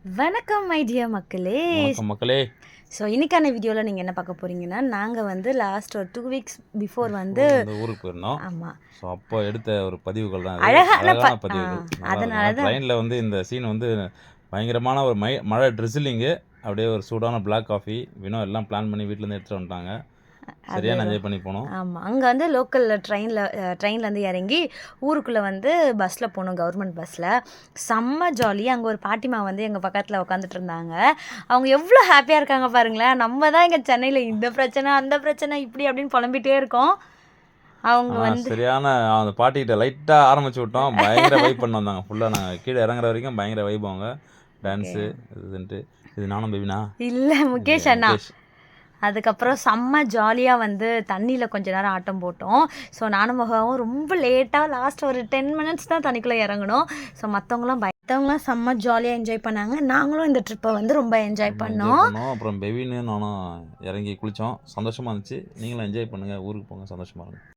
வணக்கம் my dear மக்களே. வணக்கம் மக்களே. ஸோ இன்னைக்கான வீடியோவில் நீங்கள் என்ன பார்க்க போகிறீங்கன்னா, நாங்கள் வந்து லாஸ்ட் ஒரு 2 வீக்ஸ் பிஃபோர் வந்து ஊருக்கு போயிருந்தோம். ஆமாம், ஸோ அப்போ எடுத்த ஒரு பதிவுகள் தான் அழகான பதிவுகள். அதனால தான் ட்ரெயினில் வந்து இந்த சீன் வந்து பயங்கரமான ஒரு மழை ட்ரிசிலிங்கு, அப்படியே ஒரு சூடான பிளாக் காஃபி வினோ எல்லாம் பிளான் பண்ணி வீட்டிலேருந்து எடுத்துகிட்டு வந்துட்டாங்க. சரியான என்ஜாய் பண்ணி போனோம். ஆமாம், அங்கே வந்து லோக்கலில் ட்ரெயின்லேருந்து இறங்கி ஊருக்குள்ளே வந்து பஸ்ஸில் போனோம், கவர்மெண்ட் பஸ்ஸில். செம்ம ஜாலி. அங்கே ஒரு பாட்டிமா வந்து எங்கள் பக்கத்தில் உட்காந்துட்டு இருந்தாங்க. அவங்க எவ்வளோ ஹாப்பியாக இருக்காங்க பாருங்களேன். நம்ம தான் இங்கே சென்னையில் இந்த பிரச்சனை அந்த பிரச்சனை இப்படி அப்படின்னு புலம்பிகிட்டே இருக்கோம். அவங்க வந்து சரியான அந்த பாட்டிக்கிட்ட லைட்டாக ஆரம்பிச்சு விட்டோம். பயங்கர வைப் பண்ண வந்தாங்க. ஃபுல்லாக நாங்கள் கீழே இறங்குற வரைக்கும் பயங்கர வைப். அவங்க டான்ஸு இதுன்ட்டு. இது நானும் பேபினா இல்லை, முகேஷ் அண்ணா. அதுக்கப்புறம் செம்ம ஜாலியாக வந்து தண்ணியில் கொஞ்ச நேரம் ஆட்டம் போட்டோம். ஸோ நானும் மகாவும் ரொம்ப லேட்டாக லாஸ்ட் ஒரு 10 மினிட்ஸ் தான் தண்ணிக்குள்ளே இறங்கணும். ஸோ மற்றவங்களாம் செம்ம ஜாலியாக என்ஜாய் பண்ணாங்க. நாங்களும் இந்த ட்ரிப்பை வந்து ரொம்ப என்ஜாய் பண்ணோம். அப்புறம் பெவின்னு நானும் இறங்கி குளித்தோம். சந்தோஷமாக இருந்துச்சு. நீங்களும் என்ஜாய் பண்ணுங்கள். ஊருக்கு போங்க, சந்தோஷமாக இருங்க.